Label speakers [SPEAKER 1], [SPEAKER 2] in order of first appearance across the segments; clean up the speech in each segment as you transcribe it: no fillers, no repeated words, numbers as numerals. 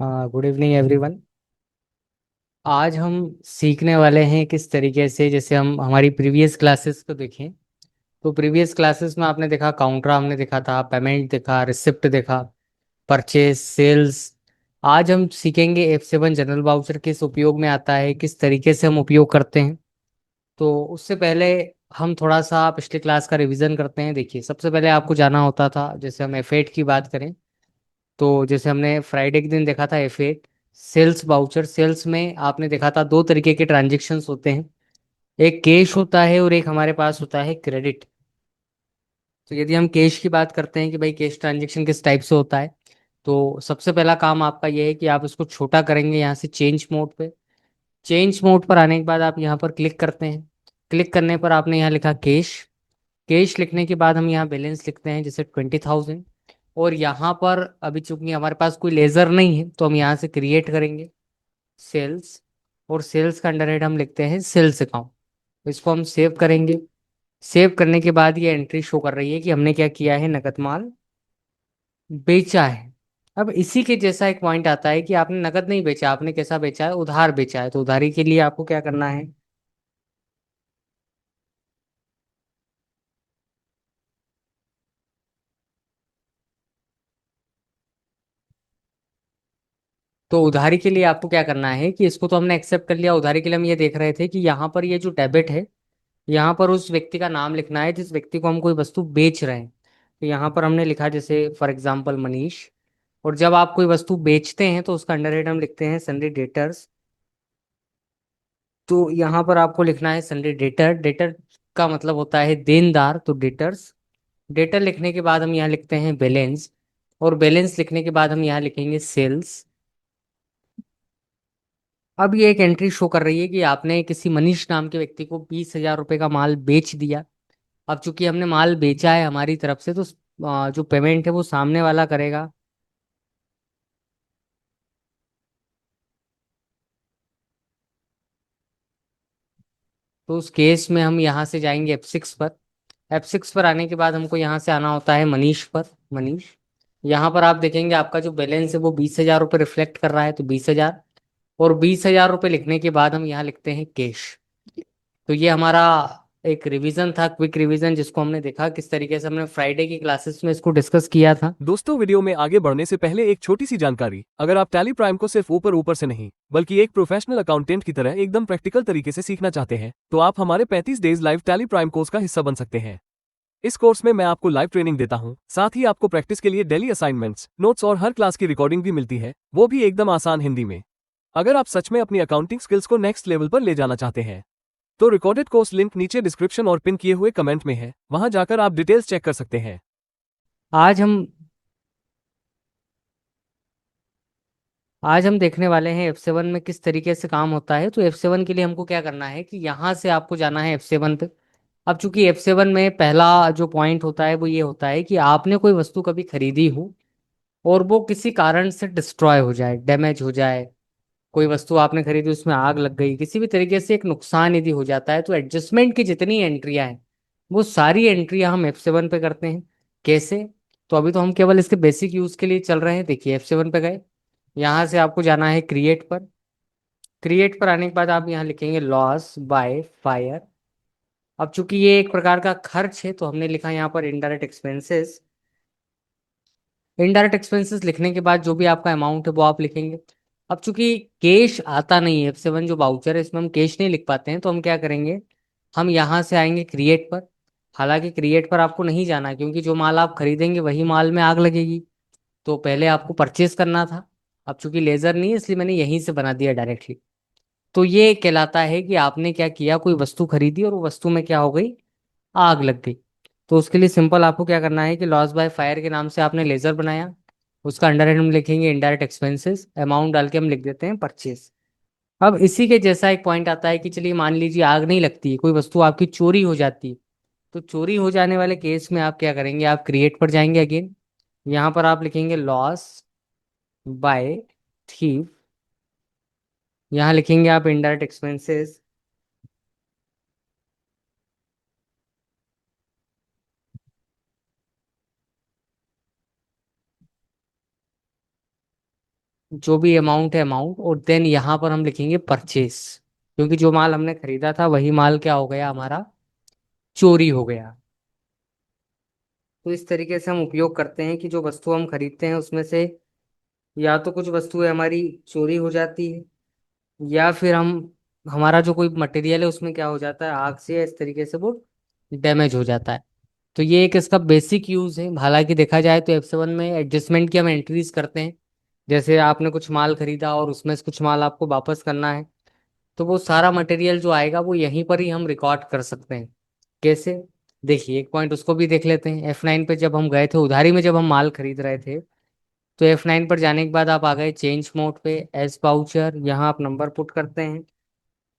[SPEAKER 1] Good evening everyone. आज हम सीखने वाले हैं किस तरीके से, जैसे हम हमारी प्रीवियस क्लासेस को देखें तो प्रीवियस क्लासेस में आपने देखा काउंटर, हमने देखा था पेमेंट, देखा रिसिप्ट, देखा परचेज, सेल्स। आज हम सीखेंगे F7 जनरल वाउचर किस उपयोग में आता है, किस तरीके से हम उपयोग करते हैं। तो उससे पहले हम थोड़ा सा पिछले क्लास का रिवीजन करते हैं। देखिए, सबसे पहले आपको जाना होता था, जैसे हम F8 की बात करें तो जैसे हमने फ्राइडे के दिन देखा था F8 सेल्स वाउचर। सेल्स में आपने देखा था दो तरीके के ट्रांजेक्शन्स होते हैं, एक कैश होता है और एक हमारे पास होता है क्रेडिट। तो यदि हम कैश की बात करते हैं कि भाई कैश ट्रांजेक्शन किस टाइप से होता है, तो सबसे पहला काम आपका यह है कि आप इसको छोटा करेंगे यहाँ से चेंज मोड पे। चेंज मोड पर आने के बाद आप यहाँ पर क्लिक करते हैं। क्लिक करने पर आपने यहाँ लिखा कैश। कैश लिखने के बाद हम यहाँ बैलेंस लिखते हैं, जैसे 20,000। और यहाँ पर अभी चूंकि हमारे पास कोई लेजर नहीं है तो हम यहाँ से क्रिएट करेंगे सेल्स, और सेल्स का अंडर हेड हम लिखते हैं सेल्स अकाउंट। इसको हम सेव करेंगे। सेव करने के बाद ये एंट्री शो कर रही है कि हमने क्या किया है, नकद माल बेचा है। अब इसी के जैसा एक पॉइंट आता है कि आपने नकद नहीं बेचा, आपने कैसा बेचा है, उधार बेचा है। तो उधारी के लिए आपको क्या करना है, तो उधारी के लिए आपको क्या करना है कि इसको तो हमने एक्सेप्ट कर लिया। उधारी के लिए हम ये देख रहे थे कि यहाँ पर ये जो डेबिट है, यहाँ पर उस व्यक्ति का नाम लिखना है जिस व्यक्ति को हम कोई वस्तु बेच रहे हैं। तो यहाँ पर हमने लिखा जैसे फॉर एग्जांपल मनीष। और जब आप कोई वस्तु बेचते हैं तो उसका अंडर हेड हम लिखते हैं सन्डे डेटर्स। तो यहाँ पर आपको लिखना है सन्डे डेटर। डेटर का मतलब होता है देनदार, तो डेटर्स। डेटर लिखने के बाद हम यहाँ लिखते हैं बैलेंस। और बैलेंस लिखने के बाद हम यहाँ लिखेंगे सेल्स। अब ये एक एंट्री शो कर रही है कि आपने किसी मनीष नाम के व्यक्ति को 20,000 रुपये का माल बेच दिया। अब चूंकि हमने माल बेचा है हमारी तरफ से, तो जो पेमेंट है वो सामने वाला करेगा। तो उस केस में हम यहाँ से जाएंगे F6 पर। F6 पर आने के बाद हमको यहाँ से आना होता है मनीष पर। मनीष, यहाँ पर आप देखेंगे आपका जो बैलेंस है वो 20,000 रुपये रिफ्लेक्ट कर रहा है, तो 20,000। और 20,000 रुपये लिखने के बाद हम यहाँ लिखते हैं कैश। तो ये हमारा एक रिवीजन था, क्विक रिवीजन, जिसको हमने देखा किस तरीके से हमने फ्राइडे की क्लासेस में इसको डिस्कस किया था।
[SPEAKER 2] दोस्तों, वीडियो में आगे बढ़ने से पहले एक छोटी सी जानकारी। अगर आप टैली प्राइम को सिर्फ ऊपर ऊपर से नहीं बल्कि एक प्रोफेशनल अकाउंटेंट की तरह एकदम प्रैक्टिकल तरीके से सीखना चाहते हैं तो आप हमारे 35 days live tally prime course का हिस्सा बन सकते हैं। इस कोर्स में मैं आपको लाइव ट्रेनिंग देता हूं, साथ ही आपको प्रैक्टिस के लिए डेली असाइनमेंट्स, नोट्स और हर क्लास की रिकॉर्डिंग भी मिलती है, वो भी एकदम आसान हिंदी में। अगर आप सच में अपनी अकाउंटिंग स्किल्स को नेक्स्ट लेवल पर ले जाना चाहते हैं तो रिकॉर्डेड कोर्स लिंक नीचे डिस्क्रिप्शन और पिन किए हुए कमेंट में है, वहां जाकर आप डिटेल्स चेक कर सकते हैं।
[SPEAKER 1] आज हम आज हम देखने वाले हैं F7 में किस तरीके से काम होता है। तो F7 के लिए हमको क्या करना है कि यहाँ से आपको जाना है F7 पे। अब चूंकि F7 में पहला जो पॉइंट होता है वो ये होता है कि आपने कोई वस्तु कभी खरीदी हो और वो किसी कारण से डिस्ट्रॉय हो जाए, डैमेज हो जाए। कोई वस्तु आपने खरीदी, उसमें आग लग गई, किसी भी तरीके से एक नुकसान यदि हो जाता है, तो एडजस्टमेंट की जितनी एंट्रियां हैं वो सारी एंट्रियां हम F7 पे करते हैं। कैसे? तो अभी तो हम केवल इसके बेसिक यूज के लिए चल रहे हैं। देखिए, F7 पे गए, यहाँ से आपको जाना है क्रिएट पर। क्रिएट पर आने के बाद आप यहाँ लिखेंगे लॉस बाय फायर। अब चूंकि ये एक प्रकार का खर्च है तो हमने लिखा यहाँ पर इनडायरेक्ट एक्सपेंसेस। इनडायरेक्ट एक्सपेंसेस लिखने के बाद जो भी आपका अमाउंट है वो आप लिखेंगे। अब चूंकि कैश आता नहीं है, F7 जो वाउचर है इसमें हम कैश नहीं लिख पाते हैं, तो हम क्या करेंगे, हम यहाँ से आएंगे क्रिएट पर। हालांकि क्रिएट पर आपको नहीं जाना, क्योंकि जो माल आप खरीदेंगे वही माल में आग लगेगी। तो पहले आपको परचेस करना था। अब चूंकि लेजर नहीं है इसलिए मैंने यहीं से बना दिया डायरेक्टली। तो ये कहलाता है कि आपने क्या किया, कोई वस्तु खरीदी और वो वस्तु में क्या हो गई, आग लग गई। तो उसके लिए सिंपल आपको क्या करना है कि लॉस बाय फायर के नाम से आपने लेजर बनाया, उसका अंडर हेड हम लिखेंगे इनडायरेक्ट एक्सपेंसेस, अमाउंट डाल के हम लिख देते हैं परचेस। अब इसी के जैसा एक पॉइंट आता है कि चलिए मान लीजिए आग नहीं लगती है, कोई वस्तु आपकी चोरी हो जाती है। तो चोरी हो जाने वाले केस में आप क्या करेंगे, आप क्रिएट पर जाएंगे अगेन। यहाँ पर आप लिखेंगे लॉस बाय थीफ। यहाँ लिखेंगे आप इनडायरेक्ट एक्सपेंसेस। जो भी अमाउंट है अमाउंट, और देन यहाँ पर हम लिखेंगे परचेस, क्योंकि जो माल हमने खरीदा था वही माल क्या हो गया हमारा, चोरी हो गया। तो इस तरीके से हम उपयोग करते हैं कि जो वस्तु हम खरीदते हैं उसमें से या तो कुछ वस्तुएं हमारी चोरी हो जाती है, या फिर हम हमारा जो कोई मटेरियल है उसमें क्या हो जाता है, आग से या इस तरीके से वो डैमेज हो जाता है। तो ये एक इसका बेसिक यूज है। हालांकि देखा जाए तो F7 में एडजस्टमेंट की हम एंट्रीज करते हैं। जैसे आपने कुछ माल खरीदा और उसमें से कुछ माल आपको वापस करना है, तो वो सारा मटेरियल जो आएगा वो यहीं पर ही हम रिकॉर्ड कर सकते हैं। कैसे? देखिए एक पॉइंट उसको भी देख लेते हैं। F9 पे जब हम गए थे उधारी में, जब हम माल खरीद रहे थे, तो F9 पर जाने के बाद आप आ गए चेंज मोड पे, एस वाउचर, यहाँ आप नंबर पुट करते हैं।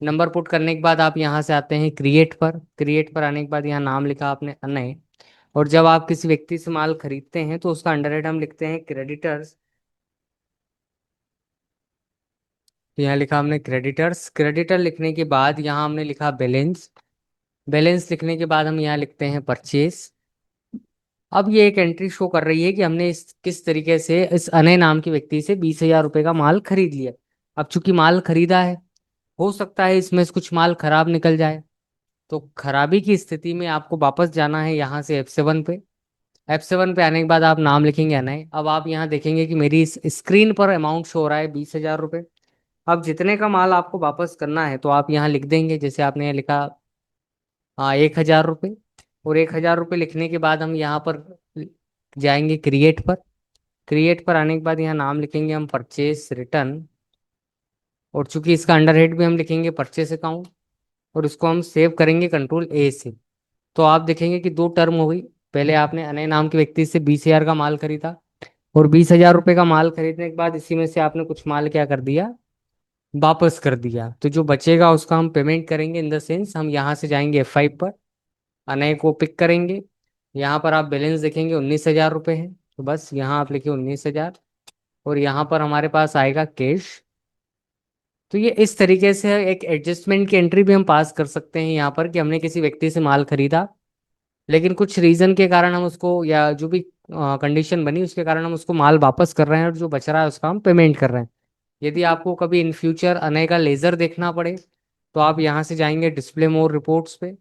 [SPEAKER 1] नंबर पुट करने के बाद आप यहाँ से आते हैं क्रिएट पर। क्रिएट पर आने के बाद यहाँ नाम लिखा आपने अनय। और जब आप किसी व्यक्ति से माल खरीदते हैं तो उसका अंडर हेड हम लिखते हैं क्रेडिटर्स। तो यहाँ लिखा हमने क्रेडिटर्स। क्रेडिटर लिखने के बाद यहाँ हमने लिखा बैलेंस। बैलेंस लिखने के बाद हम यहाँ लिखते हैं परचेस। अब ये एक एंट्री शो कर रही है कि हमने इस किस तरीके से इस अनय नाम के व्यक्ति से 20,000 रुपये का माल खरीद लिया। अब चूंकि माल खरीदा है, हो सकता है इसमें से कुछ माल खराब निकल जाए। तो खराबी की स्थिति में आपको वापस जाना है यहाँ से F7 पे। F7 पे आने के बाद आप नाम लिखेंगे अनय। अब आप यहाँ देखेंगे कि मेरी इस स्क्रीन पर अमाउंट शो हो रहा है 20,000 रुपये। अब जितने का माल आपको वापस करना है तो आप यहाँ लिख देंगे, जैसे आपने यहाँ लिखा 1,000 रुपये। और 1,000 रुपये लिखने के बाद हम यहाँ पर जाएंगे क्रिएट पर। क्रिएट पर आने के बाद यहाँ नाम लिखेंगे हम परचेस रिटर्न। और चूंकि इसका अंडर हेड भी हम लिखेंगे परचेस अकाउंट, और इसको हम सेव करेंगे कंट्रोल A से। तो आप देखेंगे कि दो टर्म हो गई। पहले आपने अनय नाम के व्यक्ति से 20,000 का माल खरीदा, और 20,000 रुपये का माल खरीदने के बाद इसी में से आपने कुछ माल क्या कर दिया, वापस कर दिया। तो जो बचेगा उसका हम पेमेंट करेंगे। इन द सेंस हम यहाँ से जाएंगे F5 पर, अनय को पिक करेंगे। यहाँ पर आप बैलेंस देखेंगे 19,000 रुपये है, तो बस यहाँ आप लिखिए 19,000। और यहाँ पर हमारे पास आएगा कैश। तो ये इस तरीके से एक एडजस्टमेंट की एंट्री भी हम पास कर सकते हैं यहाँ पर, कि हमने किसी व्यक्ति से माल खरीदा, लेकिन कुछ रीजन के कारण हम उसको, या जो भी कंडीशन बनी उसके कारण हम उसको माल वापस कर रहे हैं, और जो बच रहा है उसका हम पेमेंट कर रहे हैं। यदि आपको कभी इन फ्यूचर अनय का लेजर देखना पड़े तो आप यहाँ से जाएंगे डिस्प्ले मोर रिपोर्ट्स पे।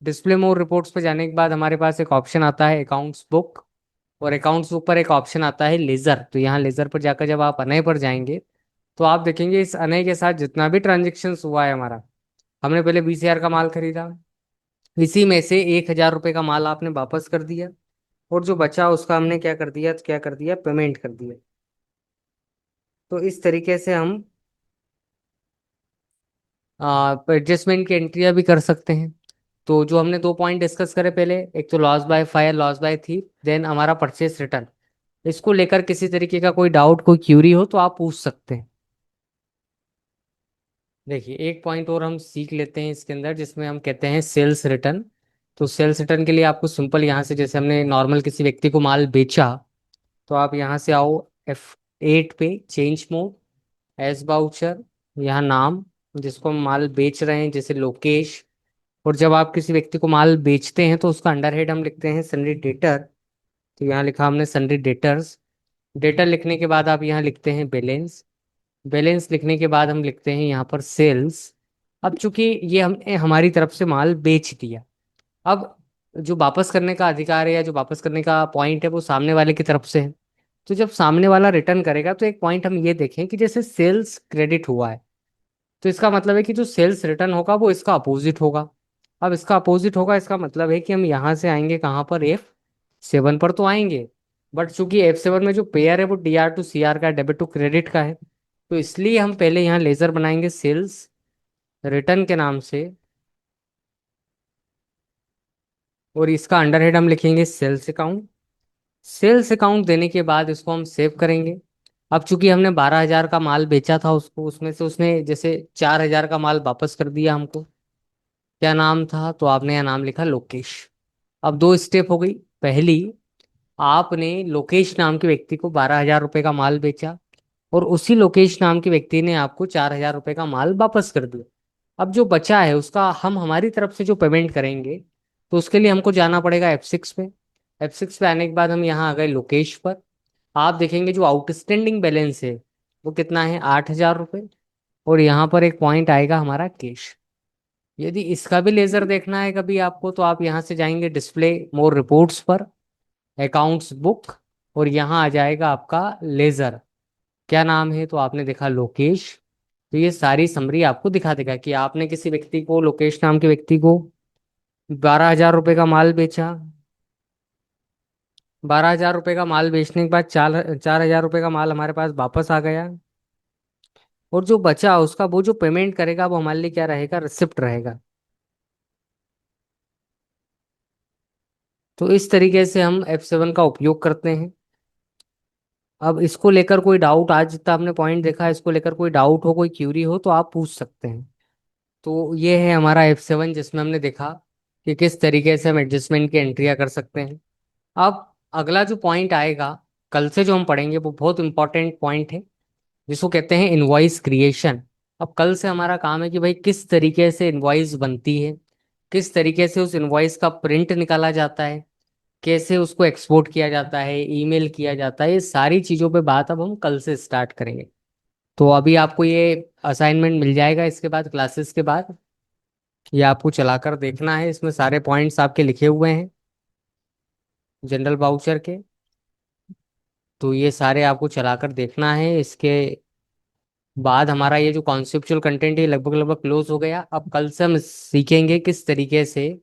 [SPEAKER 1] डिस्प्ले मोर रिपोर्ट्स पे जाने के बाद हमारे पास एक ऑप्शन आता है अकाउंट्स बुक, और अकाउंट्स बुक पर एक ऑप्शन आता है लेजर। तो यहाँ लेजर पर जाकर जब आप अनय पर जाएंगे तो आप देखेंगे इस अनय के साथ जितना भी ट्रांजेक्शन हुआ है हमारा, हमने पहले 20,000 का माल खरीदा, इसी में से 1,000 रुपये का माल आपने वापस कर दिया, और जो बचा उसका हमने क्या कर दिया, तो क्या कर दिया, पेमेंट कर दिया। तो इस तरीके से हम एडजस्टमेंट की एंट्रियां भी कर सकते हैं। तो जो हमने दो पॉइंट डिस्कस करे पहले, एक तो loss by fire, loss by thief, then हमारा परचेस रिटर्न। इसको लेकर किसी तरीके का कोई डाउट, कोई क्यूरी हो तो आप पूछ सकते हैं। देखिए एक पॉइंट और हम सीख लेते हैं इसके अंदर, जिसमें हम कहते हैं सेल्स रिटर्न। तो सेल्स रिटर्न के लिए आपको सिंपल यहाँ से, जैसे हमने नॉर्मल किसी व्यक्ति को माल बेचा, तो आप यहाँ से आओ F8 पे, चेंज मोड, एस बाउचर, यहाँ नाम जिसको हम माल बेच रहे हैं जैसे लोकेश। और जब आप किसी व्यक्ति को माल बेचते हैं तो उसका अंडर हेड हम लिखते हैं सन्डी डेटर। तो यहाँ लिखा हमने सन्डी डेटर्स। डेटर लिखने के बाद आप यहाँ लिखते हैं बैलेंस। बैलेंस लिखने के बाद हम लिखते हैं यहाँ पर सेल्स। अब चूंकि ये हमने हमारी तरफ से माल बेच दिया, अब जो वापस करने का अधिकार है या जो वापस करने का पॉइंट है वो सामने वाले की तरफ से है। तो जब सामने वाला रिटर्न करेगा तो एक पॉइंट हम ये देखें कि जैसे सेल्स क्रेडिट हुआ है, तो इसका मतलब है कि जो सेल्स रिटर्न होगा वो इसका अपोजिट होगा। अब इसका अपोजिट होगा, इसका मतलब है कि हम यहाँ से आएंगे कहाँ पर, F7 पर तो आएंगे। बट चूंकि F7 में जो पेयर है वो DR टू CR का, डेबिट टू क्रेडिट का है, तो इसलिए हम पहले यहाँ लेजर बनाएंगे सेल्स रिटर्न के नाम से, और इसका अंडर हेड हम लिखेंगे सेल्स अकाउंट। सेल्स अकाउंट देने के बाद इसको हम सेव करेंगे। अब चूंकि हमने 12,000 का माल बेचा था उसको, उसमें से उसने जैसे 4,000 का माल वापस कर दिया हमको। क्या नाम था, तो आपने यह नाम लिखा लोकेश। अब दो स्टेप हो गई। पहली, आपने लोकेश नाम के व्यक्ति को 12,000 रुपये का माल बेचा, और उसी लोकेश नाम के व्यक्ति ने आपको 4,000 रुपये का माल वापस कर दिया। अब जो बचा है उसका हम हमारी तरफ से जो पेमेंट करेंगे, तो उसके लिए हमको जाना पड़ेगा F6 पे। F6 पे आने के बाद हम यहाँ आ गए लोकेश पर। आप देखेंगे जो आउटस्टैंडिंग बैलेंस है वो कितना है, 8,000 रुपये। और यहाँ पर एक पॉइंट आएगा हमारा कैश। यदि इसका भी लेजर देखना है कभी आपको, तो आप यहाँ से जाएंगे डिस्प्ले मोर रिपोर्ट्स पर, अकाउंट्स बुक, और यहाँ आ जाएगा आपका लेजर। क्या नाम है, तो आपने देखा लोकेश। तो ये सारी समरी आपको दिखा देगा कि आपने किसी व्यक्ति को, लोकेश नाम के व्यक्ति को 12,000 रुपये का माल बेचा। 12,000 रुपये का माल बेचने के बाद 4,000 रुपये का माल हमारे पास वापस आ गया। और जो बचा उसका वो जो पेमेंट करेगा वो हमारे लिए क्या रहेगा, रिसिप्ट रहेगा। तो इस तरीके से हम F7 का उपयोग करते हैं। अब इसको लेकर कोई डाउट, आज जितना आपने पॉइंट देखा है, इसको लेकर कोई डाउट हो, कोई क्यूरी हो, तो आप पूछ सकते हैं। तो ये है हमारा F7, जिसमें हमने देखा कि किस तरीके से हम एडजस्टमेंट की एंट्रियां कर सकते हैं। अब अगला जो पॉइंट आएगा कल से जो हम पढ़ेंगे, वो बहुत इंपॉर्टेंट पॉइंट है, जिसको कहते हैं इनवॉइस क्रिएशन। अब कल से हमारा काम है कि भाई किस तरीके से इनवॉइस बनती है, किस तरीके से उस इनवॉइस का प्रिंट निकाला जाता है, कैसे उसको एक्सपोर्ट किया जाता है, ईमेल किया जाता है, ये सारी चीज़ों पे बात अब हम कल से स्टार्ट करेंगे। तो अभी आपको ये असाइनमेंट मिल जाएगा इसके बाद, क्लासेस के बाद। ये आपको चलाकर देखना है, इसमें सारे पॉइंट्स आपके लिखे हुए हैं जनरल वाउचर के। तो ये सारे आपको चलाकर देखना है। इसके बाद हमारा ये जो कॉन्सेप्चुअल कंटेंट है लगभग लगभग क्लोज हो गया। अब कल से हम सीखेंगे किस तरीके से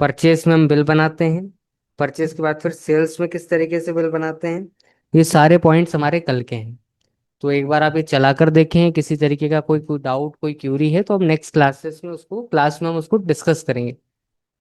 [SPEAKER 1] परचेस में हम बिल बनाते हैं, परचेस के बाद फिर सेल्स में किस तरीके से बिल बनाते हैं। ये सारे पॉइंट्स हमारे कल के हैं। तो एक बार आप ये चला कर देखें, किसी तरीके का कोई कोई डाउट, कोई क्यूरी है, तो हम नेक्स्ट क्लासेस में उसको, क्लास में हम उसको डिस्कस करेंगे।